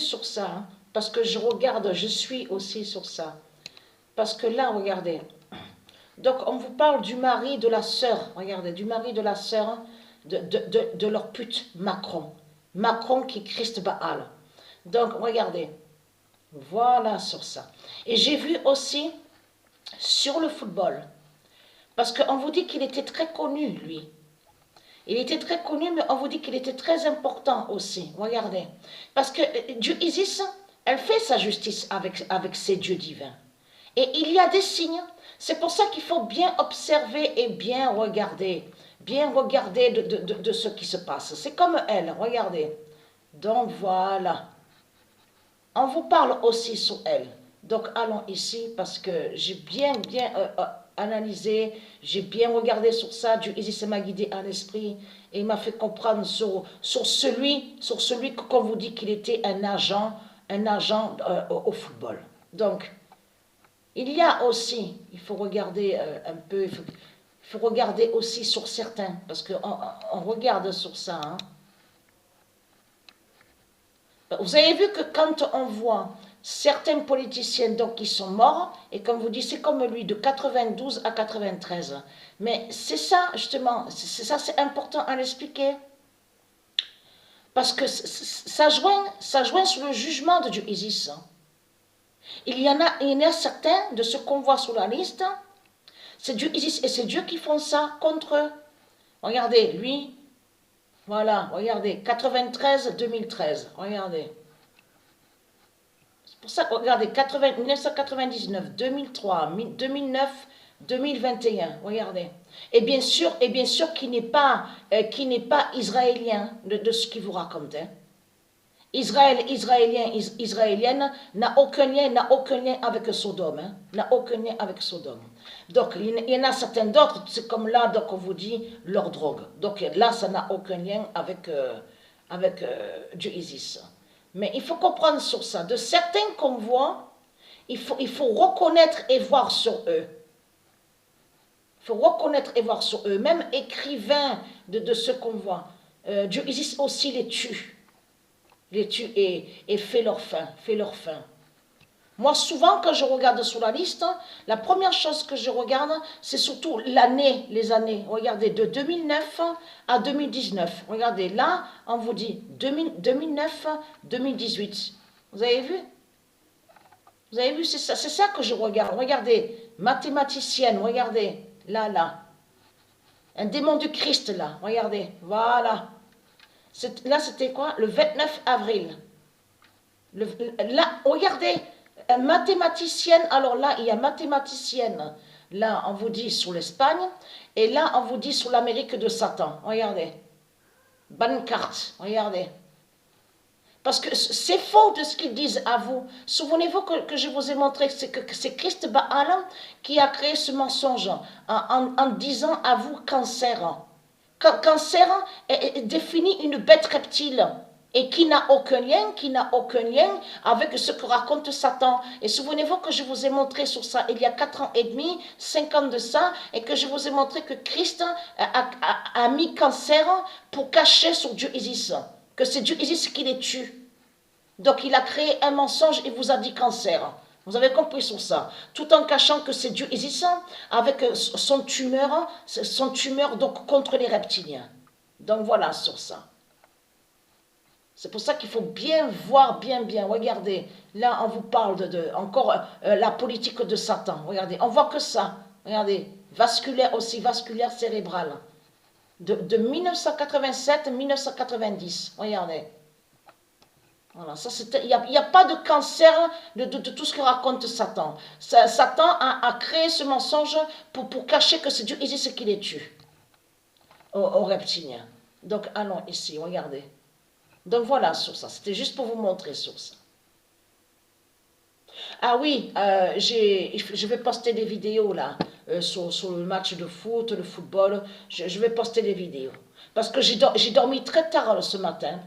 sur ça, hein, parce que je regarde, je suis aussi sur ça. Parce que là, regardez, donc on vous parle du mari de la sœur, regardez, du mari de la sœur de leur pute, Macron. Macron qui est Christ Baal. Donc, regardez, voilà sur ça. Et j'ai vu aussi sur le football, parce qu'on vous dit qu'il était très connu, lui. Il était très connu, mais on vous dit qu'il était très important aussi. Regardez. Parce que Dieu Isis, elle fait sa justice avec ses dieux divins. Et il y a des signes. C'est pour ça qu'il faut bien observer et bien regarder. Bien regarder de ce qui se passe. C'est comme elle, regardez. Donc voilà. On vous parle aussi sur elle. Donc allons ici parce que j'ai bien analysé, j'ai bien regardé sur ça. Dieu Isis m'a guidé à l'esprit et il m'a fait comprendre sur celui qu'on vous dit qu'il était un agent au football. Donc, il y a aussi, il faut regarder un peu, il faut regarder aussi sur certains, parce qu'on regarde sur ça. Hein. Vous avez vu que quand on voit certains politiciens donc, qui sont morts, et comme vous dites, c'est comme lui, de 92 à 93. Mais c'est ça, justement, c'est important à l'expliquer. Parce que ça joint sur le jugement de Dieu Isis. Il y en a certains de ceux qu'on voit sur la liste, c'est Dieu Isis et c'est Dieu qui font ça contre eux. Regardez, lui, voilà, regardez, 93-2013, regardez. C'est pour ça que, regardez, 1999, 2003, 2009, 2021, regardez. Et bien sûr qui n'est pas israélien de ce qu'il vous raconte. Hein. Israélienne n'a aucun lien avec Sodome. Hein, n'a aucun lien avec Sodome. Donc, il y en a certains d'autres, c'est comme là, donc on vous dit, leur drogue. Donc là, ça n'a aucun lien avec Dieu Isis. Mais il faut comprendre sur ça. De certains qu'on voit, il faut reconnaître et voir sur eux. Il faut reconnaître et voir sur eux. Même écrivains de ce qu'on voit. Dieu Isis aussi les tue. Les tue et fait leur fin. Moi, souvent, quand je regarde sur la liste, la première chose que je regarde, c'est surtout l'année, les années. Regardez, de 2009 à 2019. Regardez, là, on vous dit 2009-2018. Vous avez vu? Vous avez vu, c'est ça que je regarde. Regardez, mathématicienne, regardez, là. Un démon du Christ, là, regardez, voilà. Là, c'était quoi? Le 29 avril. Là, regardez, mathématicienne, alors là, il y a mathématicienne. Là, on vous dit sur l'Espagne. Et là, on vous dit sur l'Amérique de Satan. Regardez. Bonne carte, regardez. Parce que c'est faux de ce qu'ils disent à vous. Souvenez-vous que je vous ai montré que c'est Christ Baal qui a créé ce mensonge en disant à vous cancer. Cancer définit une bête reptile et qui n'a aucun lien avec ce que raconte Satan. Et souvenez-vous que je vous ai montré sur ça il y a 4 ans et demi, 5 ans de ça, et que je vous ai montré que Christ a mis cancer pour cacher sur Dieu Isis, que c'est Dieu Isis qui les tue. Donc il a créé un mensonge et vous a dit cancer. Vous avez compris sur ça. Tout en cachant que c'est Dieu Isis avec son tumeur donc contre les reptiliens. Donc voilà sur ça. C'est pour ça qu'il faut bien voir, bien. Regardez, là on vous parle encore la politique de Satan. Regardez, on voit que ça. Regardez, vasculaire cérébrale. De 1987 à 1990. Regardez. Voilà, il n'y a pas de cancer de tout ce que raconte Satan. Satan a créé ce mensonge pour cacher que c'est Dieu Isis qui les tue aux reptiliens. Donc allons ici, regardez. Donc voilà sur ça, c'était juste pour vous montrer sur ça. Ah oui, je vais poster des vidéos là, sur le match de foot, le football, je vais poster des vidéos. Parce que j'ai dormi très tard ce matin.